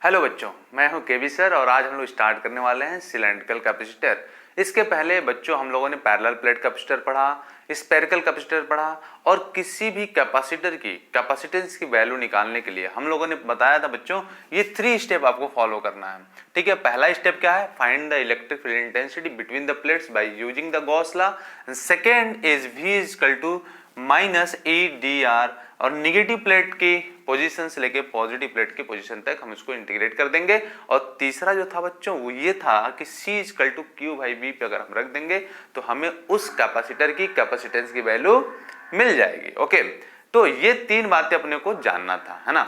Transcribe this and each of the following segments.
Hello बच्चों, मैं हूं केवी सर और आज हम लोग स्टार्ट करने वाले हैं सिलेंड्रिकल कैपेसिटर। इसके पहले बच्चों हम लोगों ने पैरेलल प्लेट कैपेसिटर पढ़ा, स्फेरिकल कैपेसिटर पढ़ा और किसी भी कैपेसिटर की कैपेसिटेंस की वैल्यू निकालने के लिए हम लोगों ने बताया था बच्चों ये 3 स्टेप आपको फॉलो करना है। ठीक है, पहला स्टेप क्या है? Find the electric field intensity between the plates by using the Gauss law. Second is V equal to minus E D R और निगेटिव प्लेट की पोजीशन से लेके पॉजिटिव प्लेट की पोजीशन तक हम इसको इंटीग्रेट कर देंगे। और तीसरा जो था बच्चों वो ये था कि C equal to Q by V पे अगर हम रख देंगे तो हमें उस कैपेसिटर की कैपेसिटेंस की वैल्यू मिल जाएगी। ओके, तो ये 3 बातें अपने को जानना था, है ना।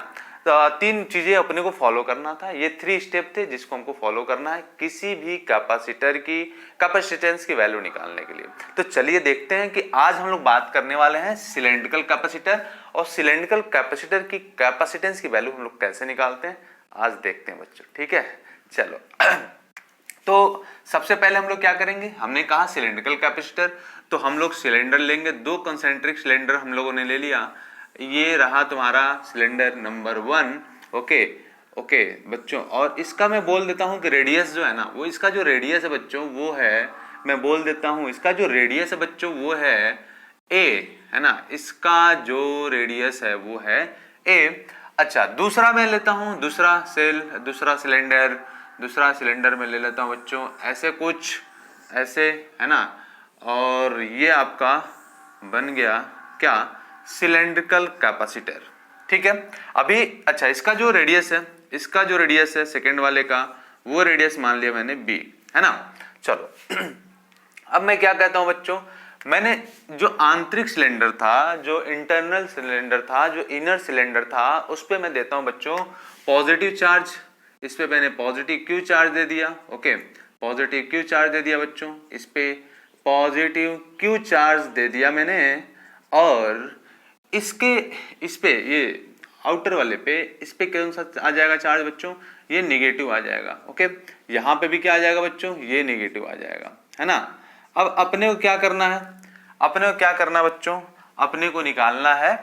तो 3 चीजें अपने को फॉलो करना था। ये 3 स्टेप थे जिसको हमको फॉलो करना है किसी भी कैपेसिटर की कैपेसिटेंस की वैल्यू निकालने के लिए। तो चलिए देखते हैं कि आज हम लोग बात करने वाले हैं सिलेंड्रिकल कैपेसिटर और सिलेंड्रिकल कैपेसिटर की कैपेसिटेंस की वैल्यू हम लोग कैसे निकालते हैं आज देखते हैं बच्चों। ठीक है, चलो तो सबसे पहले हम लोग क्या करेंगे, हमने कहा सिलेंड्रिकल कैपेसिटर, तो हम लोग सिलेंडर लेंगे। 2 कंसेंट्रिक सिलेंडर हम लोगों ने ले लिया। ये रहा तुम्हारा सिलेंडर नंबर 1। ओके बच्चों, और इसका मैं बोल देता हूं कि रेडियस जो है ना, वो इसका जो रेडियस है बच्चों वो है, मैं बोल देता हूं इसका जो रेडियस है बच्चों वो है ए, है ना। इसका जो रेडियस है वो है ए। अच्छा, दूसरा मैं लेता हूं, दूसरा सिलेंडर में ले लेता हूं बच्चों ऐसे कुछ, ऐसे, है ना। और ये आपका बन गया क्या? Cylindrical capacitor. ठीक है, अभी अच्छा इसका जो रेडियस है सेकंड वाले का, वो रेडियस मान लिया मैंने बी, है ना। चलो अब मैं क्या कहता हूं बच्चों, मैंने जो आंतरिक सिलेंडर था, जो इंटरनल सिलेंडर था, जो इनर सिलेंडर था, उस पे मैं देता हूं बच्चों पॉजिटिव चार्ज। इस पे मैंने पॉजिटिव क्यू चार्ज दे दिया। ओके, पॉजिटिव क्यू चार्ज दे दिया बच्चों, इस पे पॉजिटिव क्यू चार्ज दे दिया मैंने। और इस पे ये आउटर वाले पे, इस पे कौन सा आ जाएगा चार्ज बच्चों? ये निगेटिव आ जाएगा। ओके, यहां पे भी क्या आ जाएगा बच्चों? ये निगेटिव आ जाएगा, है ना। अब अपने को क्या करना है बच्चों? अपने को निकालना है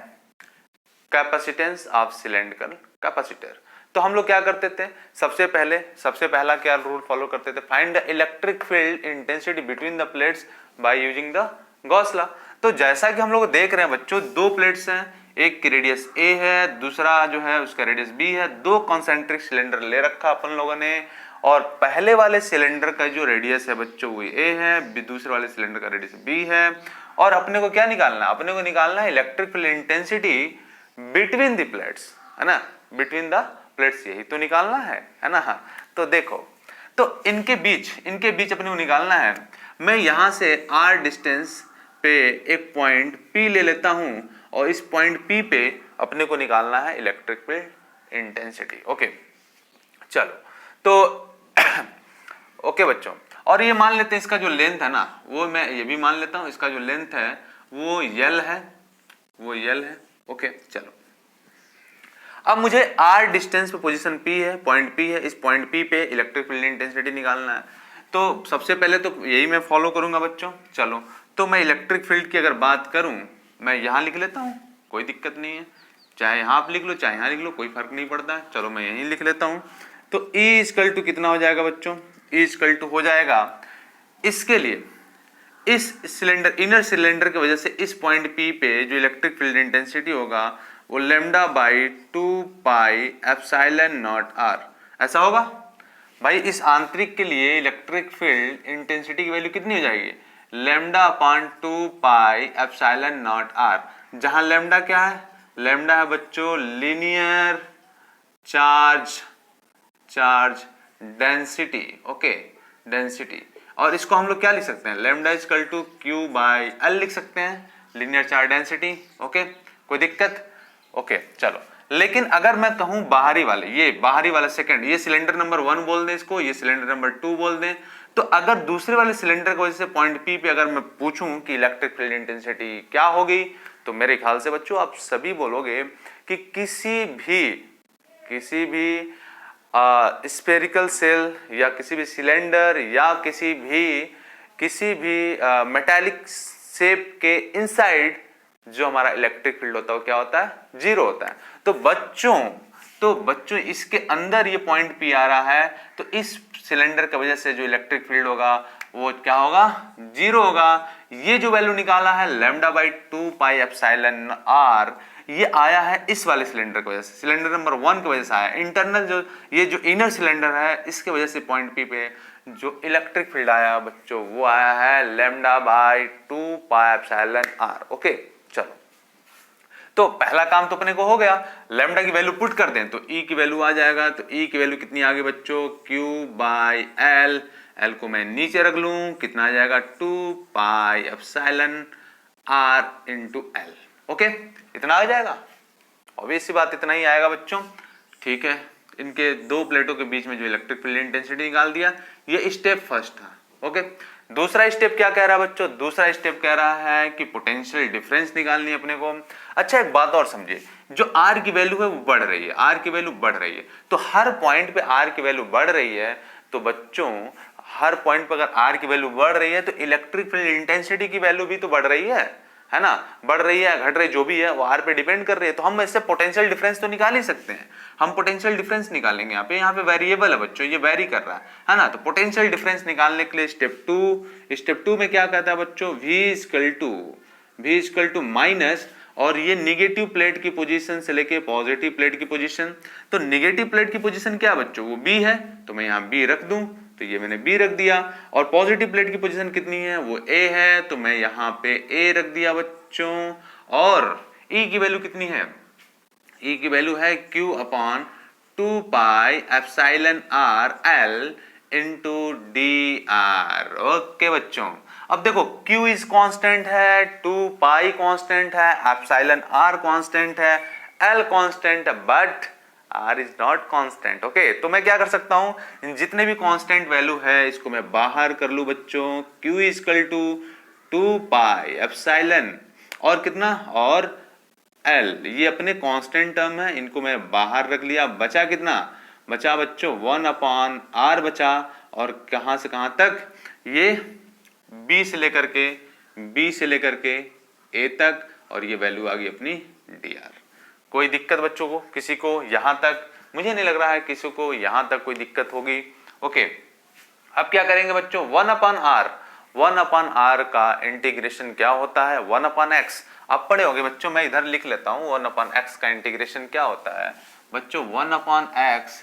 कैपेसिटेंस ऑफ सिलेंड्रिकल कैपेसिटर। तो हम लोग क्या करते थे, सबसे पहला क्या रूल फॉलो करते थे? Find the electric field intensity between the plates by using the Gauss law. तो जैसा कि हम लोग देख रहे हैं बच्चों, 2 प्लेट्स हैं, एक की रेडियस ए है, दूसरा जो है उसका रेडियस बी है। 2 कॉन्सेंट्रिक सिलेंडर ले रखा अपन लोगों ने, और पहले वाले सिलेंडर का जो रेडियस है बच्चों वो ए है, दूसरे वाले सिलेंडर का रेडियस बी है। और अपने को क्या निकालना है? अपने को निकालना है electric field intensity between the plates, है ना। बिटवीन द प्लेट्स, यही तो निकालना है ना। हाँ, तो देखो, तो इनके बीच अपने को निकालना है। मैं यहां से r डिस्टेंस पे एक पॉइंट P ले लेता हूं और इस पॉइंट P पे अपने को निकालना है इलेक्ट्रिक फील्ड इंटेंसिटी। ओके, चलो तो ओके बच्चों, और ये मान लेते हैं इसका जो लेंथ है ना, वो मैं ये भी मान लेता हूं, इसका जो लेंथ है वो L है। ओके, चलो अब मुझे r डिस्टेंस पे पोजीशन P है, पॉइंट P है, इस पॉइंट P पे इलेक्ट्रिक फील्ड इंटेंसिटी निकालना है। तो सबसे पहले तो यही मैं फॉलो करूंगा बच्चों। चलो, तो मैं इलेक्ट्रिक फील्ड की अगर बात करूं, मैं यहां लिख लेता हूं, कोई दिक्कत नहीं है, चाहे यहां आप लिख लो चाहे यहां लिख लो, कोई फर्क नहीं पड़ता है। चलो मैं यहीं लिख लेता हूं। तो E इक्वल टू कितना हो जाएगा बच्चों? E इक्वल टू हो जाएगा, इसके लिए इस सिलेंडर, इनर सिलेंडर की वजह से इस पॉइंट P पे जो इलेक्ट्रिक फील्ड इंटेंसिटी होगा वो lambda by 2 pi epsilon naught r ऐसा होगा भाई। इस आंतरिक के लिए इलेक्ट्रिक फील्ड इंटेंसिटी की वैल्यू कितनी हो जाएगी? Lambda upon 2 pi epsilon naught r, जहां लैम्डा क्या है? लैम्डा है बच्चों linear charge density. Okay, density, और इसको हम लोग क्या लिख सकते हैं? Lambda equal to Q by L लिख सकते हैं, लीनियर चार्ज डेंसिटी। ओके, कोई दिक्कत? ओके, चलो, लेकिन अगर मैं कहूं बाहरी वाला सेकंड, ये सिलेंडर नंबर 1 बोल दें इसको, ये सिलेंडर नंबर 2 बोल दें, तो अगर दूसरे वाले सिलेंडर की वजह से पॉइंट P पे अगर मैं पूछूं कि इलेक्ट्रिक फील्ड इंटेंसिटी क्या होगी, तो मेरे ख्याल से बच्चों आप सभी बोलोगे कि किसी भी स्फेरिकल सेल या किसी भी सिलेंडर या किसी भी मेटालिक शेप के इनसाइड जो हमारा इलेक्ट्रिक फील्ड होता है वो क्या होता है? 0 होता है। तो तो बच्चों इसके अंदर ये पॉइंट P आ रहा है, तो इस सिलेंडर की वजह से जो इलेक्ट्रिक फील्ड होगा वो क्या होगा, 0 होगा। ये जो वैल्यू निकाला है lambda by 2 pi epsilon r, ये आया है इस वाले सिलेंडर की वजह से, सिलेंडर नंबर 1 की वजह से आया। इंटरनल जो ये जो इनर सिलेंडर है इसके वजह से पॉइंट P पे जो इलेक्ट्रिक फील्ड आया बच्चों वो आया है lambda by 2 pi epsilon r। Okay चलो, तो पहला काम तो अपने को हो गया, लैम्डा की वैल्यू पुट कर दें तो E की वैल्यू आ जाएगा। तो E की वैल्यू कितनी आ गई बच्चों, Q बाई L, L को मैं नीचे रख लूं, कितना आ जाएगा 2 pi epsilon R into L। Okay, इतना आ जाएगा, ऑब्वियस सी बात इतना ही आएगा बच्चों। ठीक है, इनके दो प्लेटों के बीच में जो इलेक्ट्रिक फील्ड इंटेंसिटी निकाल दिया, ये स्टेप फर्स्ट था। ओके, दूसरा स्टेप क्या कह रहा है बच्चों, दूसरा स्टेप कह रहा है कि पोटेंशियल डिफरेंस निकालनी है अपने को। अच्छा एक बात और समझिए, जो आर की वैल्यू है वो बढ़ रही है, आर की वैल्यू बढ़ रही है, तो हर पॉइंट पे आर की वैल्यू बढ़ रही है, तो बच्चों हर पॉइंट पे अगर आर की वैल्यू बढ़ रही है तो इलेक्ट्रिक फील्ड इंटेंसिटी की वैल्यू भी तो बढ़ रही है ना, बढ़ रही है घट रही जो भी है वो आर पे डिपेंड कर रही है। तो हम इससे पोटेंशियल डिफरेंस तो निकाल ही सकते हैं, हम पोटेंशियल डिफरेंस निकालेंगे। यहाँ पे वेरिएबल है बच्चों, ये वेरी कर रहा है ना, तो पोटेंशियल डिफरेंस निकालने के लिए स्टेप टू में क्या कहता है बच्चों, V इक्वल टू माइनस, और ये निगेटिव प्लेट की पोजीशन से लेके पॉजिटिव प्लेट की पोजीशन। तो निगेटिव प्लेट की पोजीशन क्या बच्चों, वो B है, तो मैं यहाँ B रख दूं, तो ये मैंने B रख दिया। और पॉजिटिव प्लेट की पोजीशन कितनी है, वो A है, तो मैं यहाँ पे A रख दिया बच्चों। और E की वैल्यू कितनी है, E की वैल्यू है Q upon 2 pi epsilon R L into dr। Okay बच्चों, अब देखो Q इज कांस्टेंट है, 2 पाई कांस्टेंट है, एप्सिलॉन R कांस्टेंट है, L कांस्टेंट है, but R is not constant. Okay, तो मैं क्या कर सकता हूं, जितने भी कांस्टेंट वैल्यू है इसको मैं बाहर कर लूं बच्चों। Q equal to 2 pi epsilon और कितना, और L, ये अपने कांस्टेंट टर्म है, इनको मैं बाहर रख लिया। बचा कितना, बचा बच्चों 1 अपॉन R बचा, और कहां से कहां तक, ये B से लेकर के A तक, और ये वैल्यू आ गई अपनी dr। कोई दिक्कत बच्चों को, किसी को यहां तक, मुझे नहीं लग रहा है किसी को यहां तक कोई दिक्कत होगी। ओके, अब क्या करेंगे बच्चों, 1 अपॉन R का इंटीग्रेशन क्या होता है, 1 अपॉन x। आप पढ़े होंगे बच्चों, मैं इधर लिख लेता हूं, 1 अपॉन x का इंटीग्रेशन क्या होता है बच्चों, 1 अपॉन x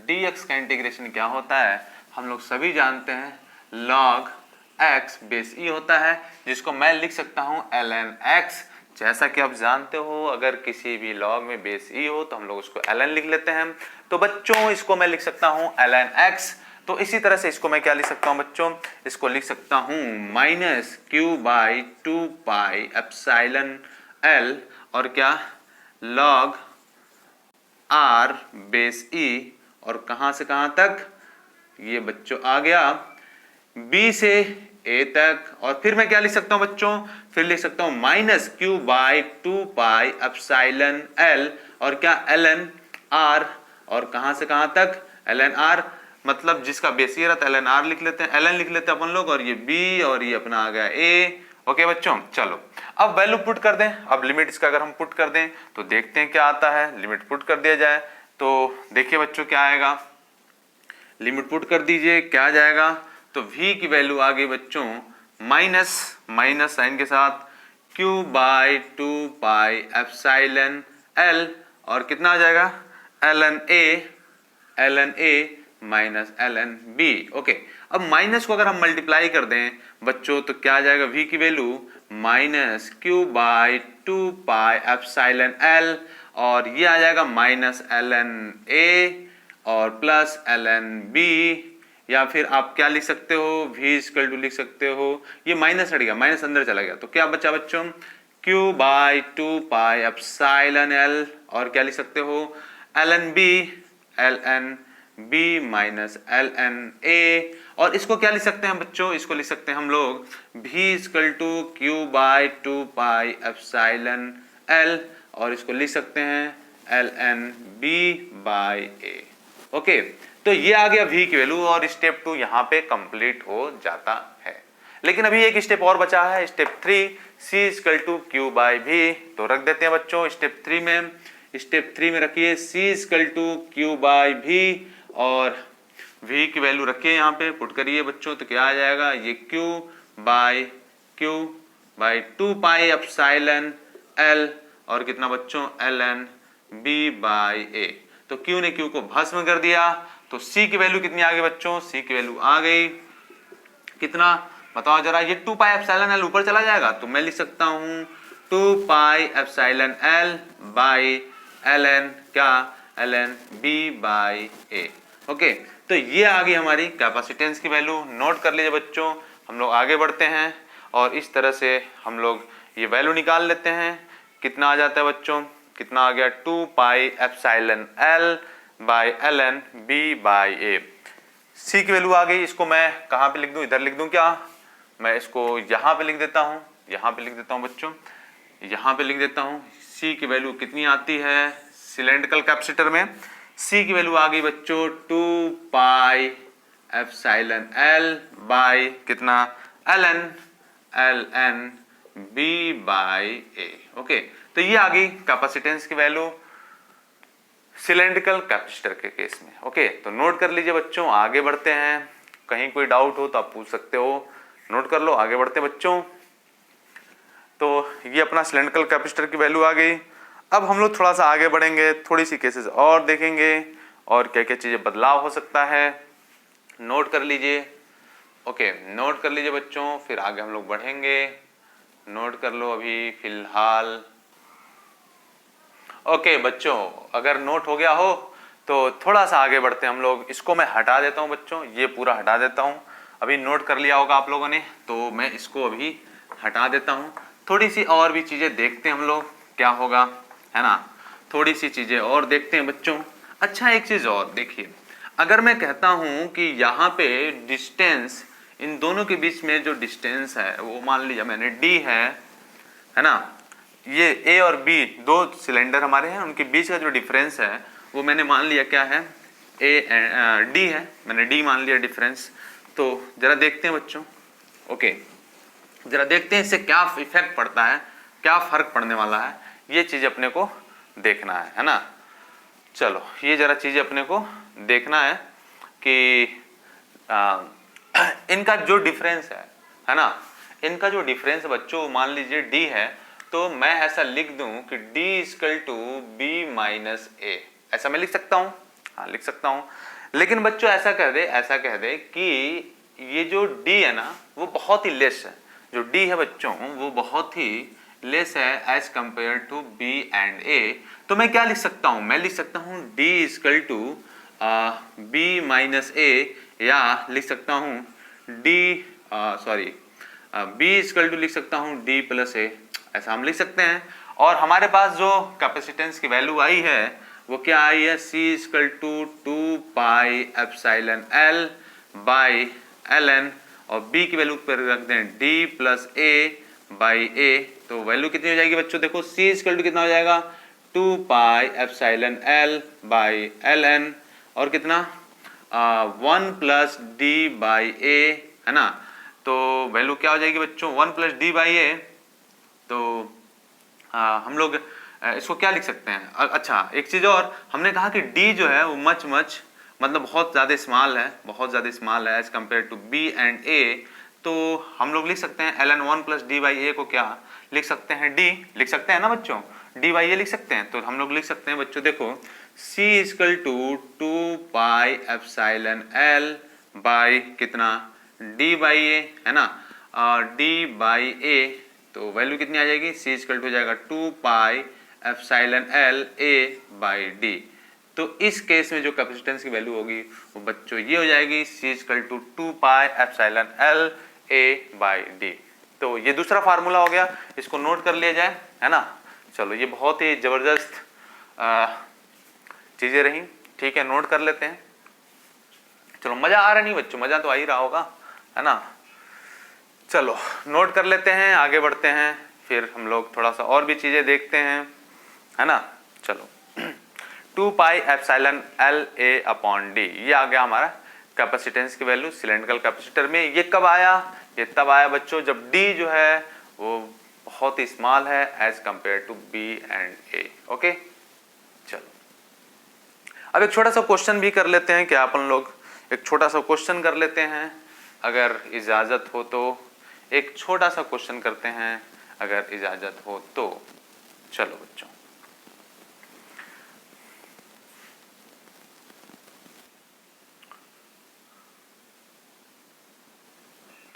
dx का इंटीग्रेशन क्या होता है, हम लोग सभी जानते हैं log x बेस e होता है, जिसको मैं लिख सकता हूं ln x। जैसा कि आप जानते हो, अगर किसी भी लॉग में बेस e हो तो हम लोग उसको ln लिख लेते हैं। तो बच्चों इसको मैं लिख सकता हूं ln x। तो इसी तरह से इसको मैं क्या लिख सकता हूं बच्चों, इसको लिख सकता हूं minus Q by 2 pi epsilon L, और क्या log R बेस e, और कहां से कहां तक, ये बच्चों आ गया B से A तक। और फिर मैं क्या लिख सकता हूं बच्चों, फिर लिख सकता हूं minus Q by 2 pi epsilon L, और क्या ln R, और कहां से कहां तक ln R, मतलब जिसका बेस ये रहता है ln R लिख लेते हैं, ln लिख लेते हैं अपन लोग, और ये B, और ये अपना आ गया A। ओके बच्चों, चलो अब वैल्यू पुट कर दें। अब लिमिट इसका अगर हम पुट कर दें तो देखते हैं क्या आता है। लिमिट पुट कर दिया जाए तो देखिए बच्चों क्या आएगा, लिमिट पुट कर दीजिए, क्या आ जाएगा, तो V की वैल्यू आ गई बच्चों माइनस साइन के साथ Q by 2 pi epsilon L, और कितना आ जाएगा ln A minus ln B। Okay, अब माइनस को अगर हम मल्टीप्लाई कर दें बच्चों तो क्या आ जाएगा, V की value minus Q by 2 pi epsilon L, और ये आ जाएगा माइनस ln A और प्लस ln B, या फिर आप क्या लिख सकते हो, V इक्वल टू लिख सकते हो, ये माइनस हट गया, माइनस अंदर चला गया, तो क्या बचा बच्चों, Q by 2 pi epsilon L, और क्या लिख सकते हो ln B minus ln A। और इसको क्या लिख सकते हैं बच्चों, इसको लिख सकते हैं हम लोग V equal to Q by 2 pi epsilon L, और इसको लिख सकते हैं ln B by A। Okay, तो ये आ गया V की वैल्यू, और स्टेप 2 यहाँ पे कंप्लीट हो जाता है। लेकिन अभी एक स्टेप और बचा है, step 3 C equal to Q by V। तो रख देते हैं बच्चों स्टेप 3 में स्टेप 3 में रखिए C equal to Q by V और V की वैल्यू रखिए यहाँ पे पुट करिए बच्चों, तो क्या आ जाएगा ये Q by 2 pi epsilon L और कितना बच्चों ln B बाई A। तो Q ने Q को भस्म कर दिया, तो C की वैल्यू कितनी आ गई बच्चों, C की वैल्यू आ गई कितना बताओ जरा, ये 2 पाई एप्सिलॉन L ऊपर चला जाएगा तो मैं लिख सकता हूँ 2 pi epsilon L by ln क्या ln B by A। Okay, तो ये आ गई हमारी कैपेसिटेंस की वैल्यू। नोट कर लीजिए बच्चों, हम लोग आगे बढ़ते हैं और इस तरह से हम लोग ये वैल्यू निकाल लेते हैं। कितना आ जाता है बच्चों, कितना आ गया 2 pi epsilon L by ln B by A। C की वैल्यू आ गई, इसको मैं कहाँ पे लिख दूं, इधर लिख दूं क्या, मैं इसको यहाँ पे लिख देता हूँ, यहाँ पे लिख देता हूँ बच्चों, यहाँ पे लिख देता हूँ। C की वैल्यू कितनी आती है सिलेंड्रिकल कैपेसिटर में, C की वैल्यू आ गई बच्चों 2 पाई एप्सिलॉन L बाई कितना ln B by A। Okay, तो ये आ गई कैपेसिटेंस की वैल्यू सिलेंड्रिकल कैपेसिटर के केस में। ओके, तो नोट कर लीजिए बच्चों, आगे बढ़ते हैं। कहीं कोई डाउट हो तो आप पूछ सकते हो, नोट कर लो, आगे बढ़ते हैं बच्चों। तो ये अपना सिलेंड्रिकल कैपेसिटर की वैल्यू आ गई। अब हम लोग थोड़ा सा आगे बढ़ेंगे, थोड़ी सी केसेस और देखेंगे और क्या क्या चीजें बदलाव हो सकता है। नोट कर लीजिए, ओके नोट कर लीजिए बच्चों, फिर आगे हम लोग बढ़ेंगे। नोट कर लो अभी फिलहाल। ओके बच्चों, अगर नोट हो गया हो तो थोड़ा सा आगे बढ़ते हैं हम लोग। इसको मैं हटा देता हूं बच्चों, ये पूरा हटा देता हूं। अभी नोट कर लिया होगा आप लोगों ने, तो मैं इसको अभी हटा देता हूं। थोड़ी सी और भी चीजें देखते हैं हम लोग क्या होगा, है ना, थोड़ी सी चीजें और देखते हैं बच्चों। अच्छा, एक चीज और देखिए, अगर मैं कहता हूं कि यहाँ पे डिस्टेंस, इन दोनों के बीच में जो डिस्टेंस है वो मान लीजिए मैंने D है ना, ये A और B दो सिलेंडर हमारे हैं, उनके बीच का जो डिफरेंस है वो मैंने मान लिया क्या है D है, मैंने D मान लिया डिफरेंस। तो जरा देखते हैं बच्चों, ओके जरा देखते हैं इससे क्या इफेक्ट पड़ता है, क्या फर्क पड़ने वाला है, ये चीज अपने को देखना है ना। चलो ये जरा चीज अपने को देखना है कि इनका जो डिफरेंस है ना, इनका जो डिफरेंस बच्चों मान लीजिए D है, तो मैं ऐसा लिख दूं कि D equal to B minus A, ऐसा मैं लिख सकता हूं, हाँ लिख सकता हूं। लेकिन बच्चों ऐसा कह दे कि ये जो D है ना वो बहुत ही लेस है, जो D है बच्चों वो बहुत ही लेस है as compare to B and A। तो मैं क्या लिख सकता हूं, मैं लिख सकता हूं D equal to B minus A, या लिख सकता हूं B इक्वल टू लिख सकता हूं D प्लस A, ऐसा हम लिख सकते हैं। और हमारे पास जो कैपेसिटेंस की वैल्यू आई है वो क्या आई है, C equal to 2 pi epsilon L by ln, और B की वैल्यू पर रख दें D plus A by A। तो वैल्यू कितनी हो जाएगी बच्चों, देखो C इक्वल टू कितना हो जाएगा 2 pi epsilon L by ln और कितना 1 प्लस D बाई A, है ना। तो वैल्यू क्या हो जाएगी बच्चों 1 प्लस D बाई A। तो हम लोग इसको क्या लिख सकते हैं, अच्छा एक चीज और, हमने कहा कि D जो है वो मच मतलब बहुत ज्यादा स्मॉल है, बहुत ज्यादा स्मॉल है as compare to B and A। तो हम लोग लिख सकते हैं ln 1 plus D by A को क्या लिख सकते हैं, D लिख सकते हैं ना बच्चों, D बाई A लिख सकते हैं। तो हम लोग लिख सकते हैं बच्चों, देखो C equal to 2 pi epsilon L by कितना D बाई A, है ना, D बाई A। तो वैल्यू कितनी आ जाएगी, C इक्वल टू हो जाएगा 2 pi epsilon L A by D। तो इस केस में जो कैपेसिटेंस की वैल्यू होगी वो बच्चों ये हो जाएगी C equal to 2 pi epsilon L A by D। तो ये दूसरा फार्मूला हो गया, इसको नोट कर लिया जाए, है ना। चलो ये बहुत ही जबरदस्त चीजें रही, ठीक है नोट कर लेते हैं। चलो मजा आ रहा नहीं बच्चों, मजा तो आ ही रहा होगा, है ना। चलो नोट कर लेते हैं, आगे बढ़ते हैं, फिर हम लोग थोड़ा सा और भी चीजें देखते हैं, है ना। चलो 2 pi epsilon L A upon D, ये आ गया हमारा कैपेसिटेंस की वैल्यू सिलेंड्रिकल कैपेसिटर में। ये कब आया, ये तब आया बच्चों जब D जो है वो बहुत ही स्मॉल है as compare to B and A। Okay अब एक छोटा सा क्वेश्चन भी कर लेते हैं, क्या अपन लोग एक छोटा सा क्वेश्चन कर लेते हैं, अगर इजाजत हो तो एक छोटा सा क्वेश्चन करते हैं, अगर इजाजत हो तो। चलो बच्चों,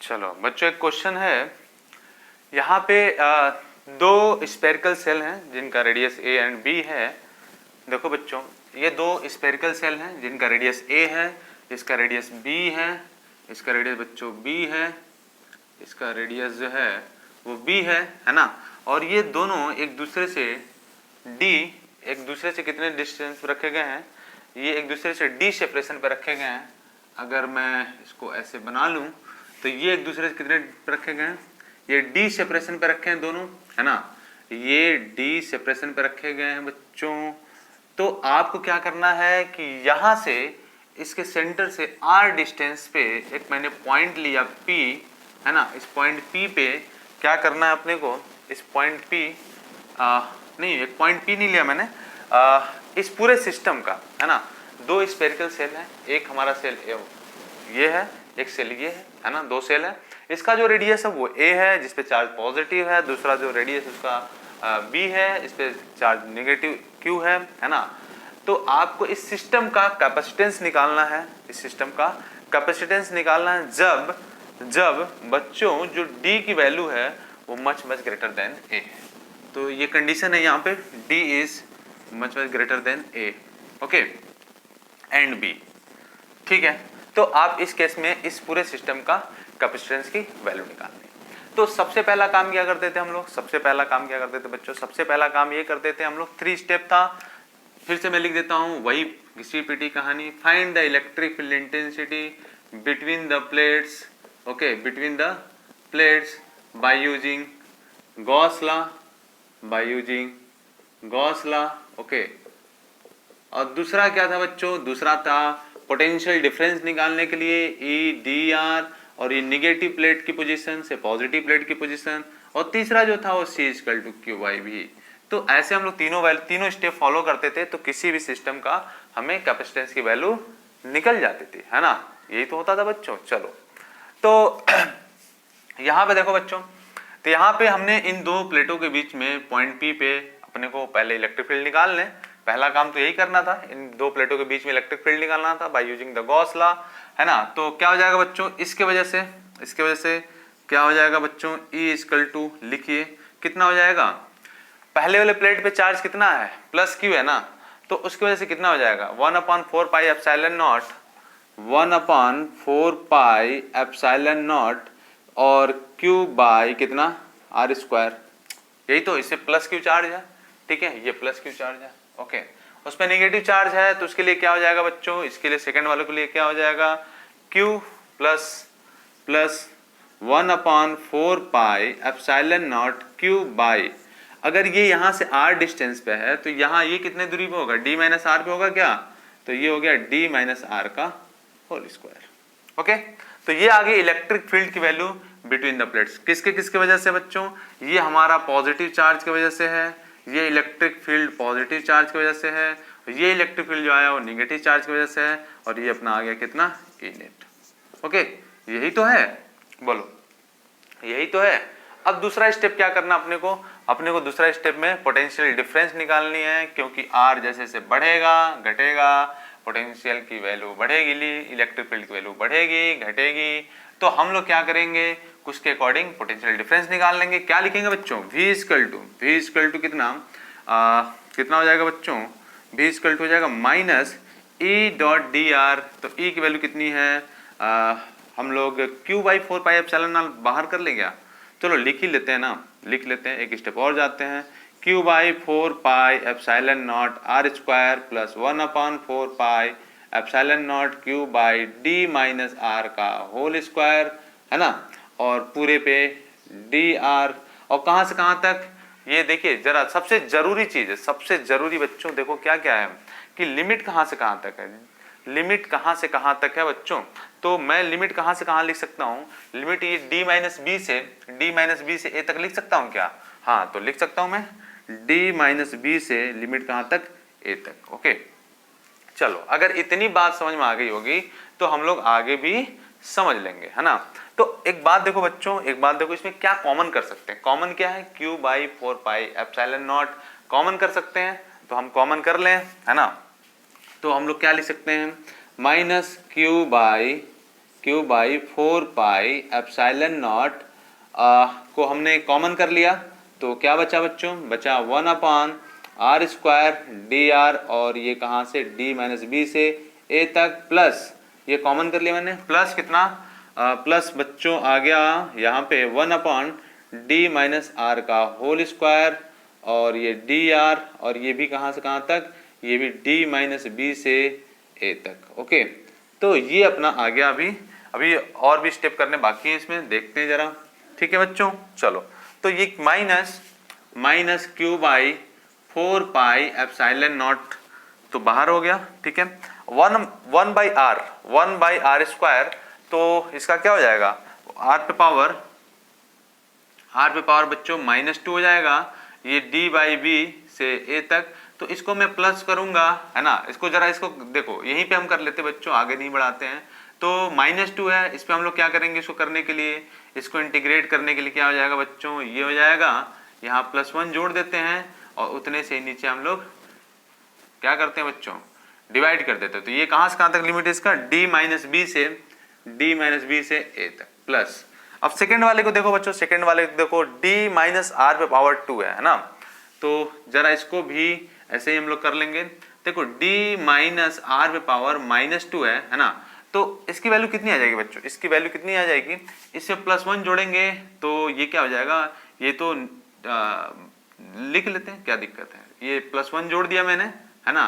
चलो बच्चों, एक क्वेश्चन है। यहाँ पे दो स्पेरिकल सेल हैं जिनका रेडियस ए एंड बी है। देखो बच्चों, ये दो स्पेरिकल सेल हैं जिनका रेडियस ए है, इसका रेडियस बी है, इसका रेडियस बच्चों बी है, इसका रेडियस जो है वो बी है ना। और ये दोनों एक दूसरे से डी, एक दूसरे से कितने डिस्टेंस पर रखे गए हैं, ये एक दूसरे से डी सेपरेशन पर रखे गए हैं। अगर मैं इसको ऐसे बना लूं तो ये एक दूसरे से कितने पर रखे गए हैं, ये डी सेपरेशन पर रखे हैं दोनों, है ना। ये डी सेपरेशन पर रखे गए हैं बच्चों। तो आपको क्या करना है कि यहां से इसके सेंटर से आर डिस्टेंस पे एक मैंने पॉइंट लिया पी, है ना। इस पॉइंट पी पे क्या करना है अपने को, इस पॉइंट पी नहीं, एक पॉइंट पी नहीं लिया मैंने, इस पूरे सिस्टम का, है ना। दो स्फेरिकल सेल है, एक हमारा सेल ये है, एक सेल ये है ना, दो सेल है। इसका जो रेडियस है वो ए है जिसपे चार्ज पॉजिटिव है, दूसरा जो रेडियस उसका बी है, इस पे चार्ज नेगेटिव क्यू है ना। तो आपको इस सिस्टम का कैपेसिटेंस निकालना है, इस सिस्टम का कैपेसिटेंस निकालना है जब बच्चों जो D की वैल्यू है वो मच ग्रेटर देन A है। तो ये कंडीशन है यहाँ पे, D is much greater than A, okay, and B, ठीक है। तो आप इस केस में इस पूरे सिस्टम का कैपेसिटेंस की वैल्यू निकालनी। तो सबसे पहला काम क्या करते थे हम लोग, सबसे पहला काम क्या करते थे बच्चों, सबसे पहला काम ये करते थे हम लोग, 3 स्टेप था। फिर से मैं लिख देता हूँ, वही घिसी पिटी कहानी। Find the electric field intensity between the plates, okay, between the plates by using Gauss law, by using Gauss law, okay. और दूसरा क्या था बच्चों, दूसरा था पोटेंशियल डिफरेंस निकालने के लिए ई डी आर, और ये निगेटिव प्लेट की पोजीशन से पॉजिटिव प्लेट की पोजीशन, और तीसरा जो था वो सी इक्वल टू क्यू बाई भी। तो ऐसे हम लोग तीनों स्टेप फॉलो करते थे, तो किसी भी सिस्टम का हमें कैपेसिटेंस की वैल्यू निकल जाती थी, है ना। यही तो होता था बच्चों। चलो तो यहाँ पे देखो बच्चों, तो यहाँ पे हमने इन दो प्लेटों के बीच में पॉइंट पी पे अपने को पहले इलेक्ट्रिक फील्ड निकाल लें। पहला काम तो यही करना था, इन दो प्लेटों के बीच में इलेक्ट्रिक फील्ड निकालना था bye using the Gauss law, है ना। तो क्या हो जाएगा बच्चों, इसके वजह से क्या हो जाएगा बच्चों, E इक्वल टू, लिखिए कितना हो जाएगा, पहले वाले प्लेट पे चार्ज कितना है, प्लस क्यू है ना, तो उसकी वजह से कितना हो जाएगा 1/4 pi epsilon not, 1/4 pi epsilon not और क्यू बाई कितना आर स्क्वायर। यही तो, इससे प्लस क्यू चार्ज है, ठीक है, ये प्लस क्यू चार्ज है, ओके। उस पर नेगेटिव चार्ज है तो उसके लिए क्या हो जाएगा बच्चों, इसके लिए सेकंड वाले के लिए क्या हो जाएगा, Q plus 1/4 pi epsilon naught Q by, अगर ये यहाँ से r डिस्टेंस पे है तो यहाँ ये कितने दूरी पे होगा, d माइनस आर पे होगा क्या, तो ये हो गया d माइनस आर का होल स्क्वायर, ओके। तो ये आ गई इलेक्ट्रिक फील्ड की वैल्यू बिटवीन द प्लेट्स। किसके वजह से बच्चों, ये हमारा पॉजिटिव चार्ज की वजह से है, ये इलेक्ट्रिक फील्ड पॉजिटिव चार्ज की वजह से है, ये इलेक्ट्रिक फील्ड जो आया वो नेगेटिव चार्ज की वजह से है, और ये अपना आ गया कितना E नेट, ओके। यही तो है, बोलो यही तो है। अब दूसरा स्टेप क्या करना अपने को दूसरा स्टेप में पोटेंशियल डिफरेंस निकालनी है, क्योंकि R जैसे जैसे बढ़ेगा घटेगा पोटेंशियल की वैल्यू बढ़ेगी, इलेक्ट्रिक फील्ड की वैल्यू बढ़ेगी घटेगी, तो हम लोग क्या करेंगे, कुछ के अकॉर्डिंग पोटेंशियल डिफरेंस निकाल लेंगे। क्या लिखेंगे बच्चों, V इक्वल टू कितना हो जाएगा बच्चों, V इक्वल टू हो जाएगा minus E dot D R. तो E की वैल्यू कितनी है, हम लोग Q/4 पाई एप्सिलॉन नॉट बाहर कर लेंगे क्या, चलो लिख ही लेते हैं ना, लिख लेते हैं, एक स्टेप और जाते हैं। Q/4 pi epsilon naught R square plus 1/4 pi epsilon naught Q by D minus R का होल स्क्वायर, है ना, और पूरे पे डी आर, और कहाँ से कहाँ तक, ये देखिए जरा, सबसे जरूरी चीज है, सबसे जरूरी बच्चों देखो क्या क्या है कि लिमिट कहाँ से कहाँ तक है, लिमिट कहाँ से कहाँ तक है बच्चों। तो मैं लिमिट कहाँ से कहाँ लिख सकता हूँ, लिमिट ये d माइनस बी से a तक लिख सकता हूँ क्या, हाँ तो लिख सकता हूँ मैं d माइनस बी से लिमिट कहाँ तक a तक, ओके। चलो अगर इतनी बात समझ में आ गई होगी तो हम लोग आगे भी समझ लेंगे, है ना। तो एक बात देखो बच्चों, एक बात देखो, इसमें क्या कॉमन कर सकते हैं। कॉमन क्या है, q by 4 pi epsilon not common कर सकते हैं, तो हम कॉमन कर लें, है ना। तो हम लोग क्या लिख सकते हैं, minus Q by 4 pi epsilon not को हमने कॉमन कर लिया, तो क्या बचा बच्चों, बचा 1 upon R square D R, और ये कहाँ से d माइनस बी से a तक, प्लस ये कॉमन कर लिया मैंने, प्लस कितना, प्लस बच्चों आ गया यहाँ पे 1 अपॉन डी माइनस आर का होल स्क्वायर, और ये डी आर, और ये भी कहाँ से कहाँ तक, ये भी d माइनस बी से a तक। ओके, तो ये अपना आ गया। अभी और भी स्टेप करने बाकी हैं, इसमें देखते हैं जरा, ठीक है बच्चों। चलो, तो ये minus Q by 4 pi epsilon not तो बाहर हो गया, ठीक है। 1 बाई आर स्क्वायर, तो इसका क्या हो जाएगा, आर पे पावर बच्चों -2 हो जाएगा, ये d बाई बी से a तक, तो इसको मैं प्लस करूंगा, है ना। इसको देखो यहीं पे हम कर लेते बच्चों, आगे नहीं बढ़ाते हैं। तो -2 है, इस पे हम लोग क्या करेंगे, इसको करने के लिए, इसको इंटीग्रेट करने के लिए क्या हो जाएगा बच्चों, ये हो जाएगा, यहाँ +1 जोड़ देते हैं, और उतने से नीचे हम लोग क्या करते हैं बच्चों, डिवाइड कर देते हैं। तो ये कहाँ से कहाँ तक लिमिट है इसका, d माइनस बी से a तक, प्लस। अब सेकंड वाले को देखो बच्चों, सेकंड वाले को देखो, d माइनस आर पे पावर 2 है ना। तो जरा इसको भी ऐसे ही हम लोग कर लेंगे। देखो d माइनस आर पे पावर -2 है ना। तो इसकी वैल्यू कितनी आ जाएगी बच्चों, इसकी वैल्यू कितनी आ जाएगी, इससे +1 जोड़ेंगे तो ये क्या हो जाएगा, ये तो लिख लेते हैं, क्या दिक्कत है, ये +1 जोड़ दिया मैंने, है ना,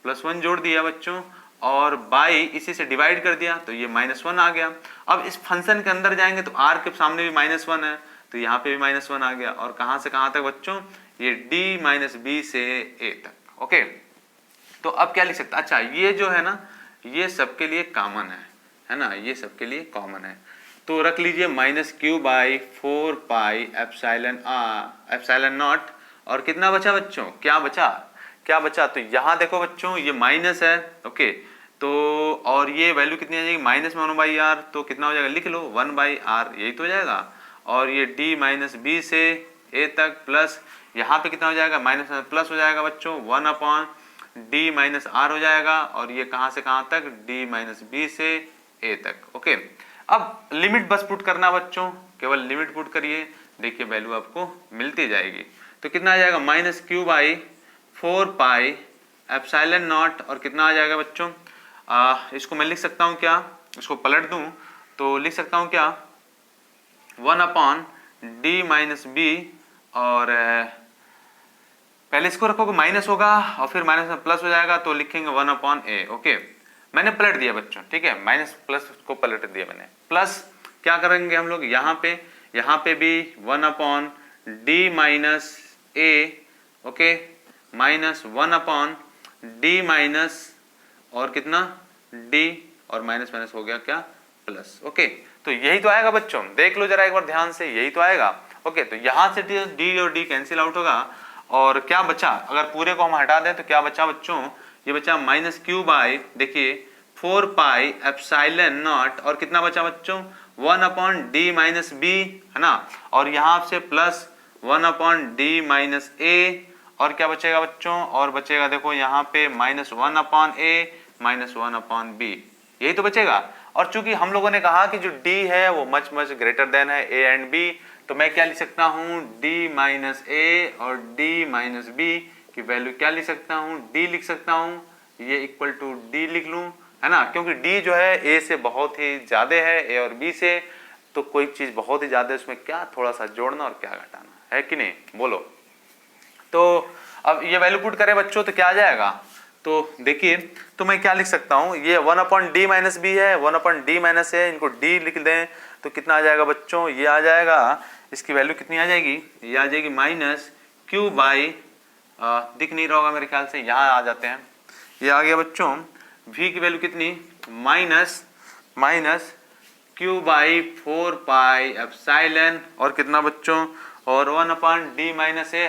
+1 जोड़ दिया बच्चों, और बाई इसी से डिवाइड कर दिया, तो ये -1 आ गया। अब इस फंक्शन के अंदर जाएंगे तो r के सामने भी -1 है, तो यहाँ पे भी -1 आ गया, और कहाँ से कहाँ तक बच्चों, ये d माइनस बी से a तक। ओके, तो अब क्या लिख सकते, अच्छा ये जो है ना, ये सबके लिए कॉमन है ना, ये सबके लिए कॉमन है, तो रख लीजिए -q by 4 pi epsilon not, और कितना बचा बच्चों, क्या बचा, तो यहाँ देखो बच्चों ये माइनस है, ओके, तो और ये वैल्यू कितनी आ जाएगी, -1/r, तो कितना हो जाएगा, लिख लो 1/r, यही तो हो जाएगा, और ये d माइनस बी से a तक, प्लस यहाँ पे कितना हो जाएगा, माइनस प्लस हो जाएगा बच्चों, 1 अपॉन d माइनस आर हो जाएगा, और ये कहाँ से कहाँ तक, d माइनस बी से a तक। ओके, अब लिमिट बस पुट करना बच्चों, केवल लिमिट पुट करिए, देखिए वैल्यू आपको मिलती जाएगी। तो कितना आ जाएगा, -q by 4 pi epsilon not, और कितना आ जाएगा बच्चों, इसको मैं लिख सकता हूँ क्या, इसको पलट दूं तो लिख सकता हूँ क्या, 1 अपॉन d माइनस बी, और पहले इसको रखोगे माइनस होगा, और फिर माइनस में प्लस हो जाएगा, तो लिखेंगे 1 अपॉन a। ओके, मैंने पलट दिया बच्चों, ठीक है, माइनस प्लस को पलट दिया मैंने, प्लस क्या करेंगे हम लोग, यहाँ पे भी 1 upon d minus a, okay, minus 1 upon d minus, और कितना d, और माइनस माइनस हो गया क्या, प्लस। ओके, तो यही तो आएगा बच्चों, देख लो जरा एक बार ध्यान से, यही तो आएगा। ओके, तो यहाँ से d और d कैंसिल आउट होगा, और क्या बचा, अगर पूरे को हम हटा दें तो क्या बचा बच्चों, ये बचा -q बाई, देखिए 4 पाई एप्सिलॉन नॉट, और कितना बचा बच्चों, 1 अपॉन d माइनस बी, है ना, और यहाँ से plus 1 upon d minus a, और क्या बचेगा बच्चों, और बचेगा देखो यहाँ पे -1 upon a minus 1 upon b, यही तो बचेगा। और चूंकि हम लोगों ने कहा कि जो d है वो मच ग्रेटर देन है a एंड b, तो मैं क्या लिख सकता हूँ, d माइनस a और d माइनस b की वैल्यू क्या लिख सकता हूँ, d लिख सकता हूँ, ये इक्वल टू d लिख लूँ, है ना, क्योंकि d जो है a से बहुत ही ज्यादा है, a और b से, तो कोई चीज बहुत ही ज्यादा है, उसमें क्या थोड़ा सा जोड़ना और क्या घटाना है कि नहीं, बोलो। तो अब ये वैल्यू पुट करें बच्चों तो क्या आ जाएगा, तो देखिए, तो मैं क्या लिख सकता हूँ, ये 1 अपॉन डी माइनस बी है, 1 अपॉन डी माइनस है, इनको d लिख दें तो कितना आ जाएगा बच्चों, ये आ जाएगा, इसकी वैल्यू कितनी आ जाएगी, ये आ जाएगी -q बाई, दिख नहीं रहा होगा मेरे ख्याल से, यहाँ आ जाते हैं, ये आ गया बच्चों, v की वैल्यू कितनी, minus q by 4 pi epsilon, और कितना बच्चों, और 1 अपॉन d माइनस a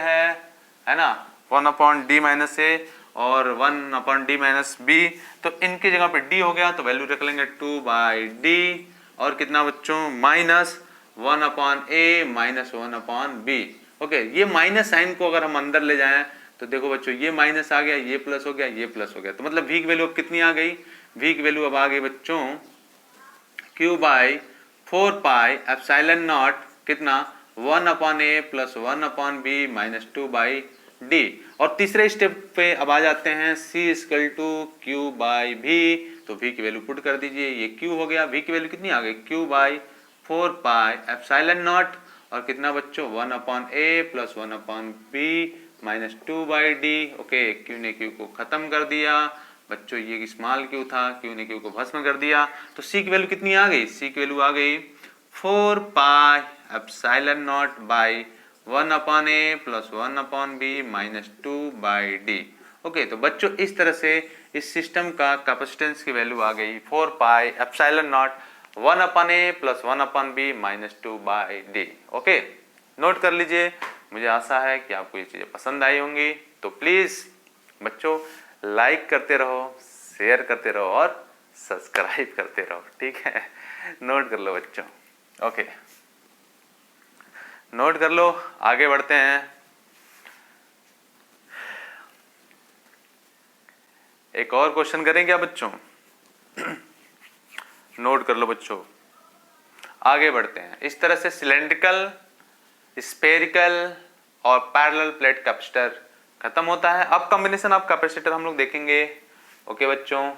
है ना, 1 अपॉन d माइनस a, और 1/d माइनस बी, तो इनकी जगह पे d हो गया तो वैल्यू रख लेंगे 2/d और कितना बच्चों minus 1/a minus 1/b। Okay, ये माइनस साइन को अगर हम अंदर ले जाएं तो देखो बच्चों ये माइनस आ गया, ये प्लस हो गया, ये प्लस हो गया, तो मतलब v की वैल्यू अब कितनी आ गई, v की वैल्यू अब आ गई बच्चों q/4πε0 कितना 1/a plus 1/b minus 2/d। और तीसरे स्टेप पे अब आ जाते हैं c इक्वल टू q/v, तो v की वैल्यू पुट कर दीजिए, ये q हो गया, v की वैल्यू कितनी आ गई q/4πε0 और कितना बच्चों 1/a plus 1/b minus 2/d। Okay, q ने q को खत्म कर दिया बच्चों, ये स्मॉल q था, q ने q को भस्म कर दिया, तो c की वैल्यू कितनी आ गई, c की वैल्यू आ गई 4πε0 by 1/a plus 1/b minus 2/d। Okay, तो बच्चों इस तरह से इस सिस्टम का कैपेसिटेंस की वैल्यू आ गई 4πε0 1/a plus 1/b minus 2/d। Okay, note कर लीजिए। मुझे आशा है कि आपको ये चीज़ें पसंद आई होंगी, तो प्लीज़ बच्चों लाइक करते रहो, शेयर करते रहो और सब्सक्राइब करते रहो, ठीक है। नोट कर लो बच्चों। ओके, नोट कर लो, आगे बढ़ते हैं। एक और क्वेश्चन करें क्या बच्चों? नोट कर लो बच्चों, आगे बढ़ते हैं। इस तरह से सिलेंड्रिकल, स्फेरिकल और पैरेलल प्लेट कैपेसिटर खत्म होता है। अब कॉम्बिनेशन ऑफ कैपेसिटर हम लोग देखेंगे। ओके बच्चों,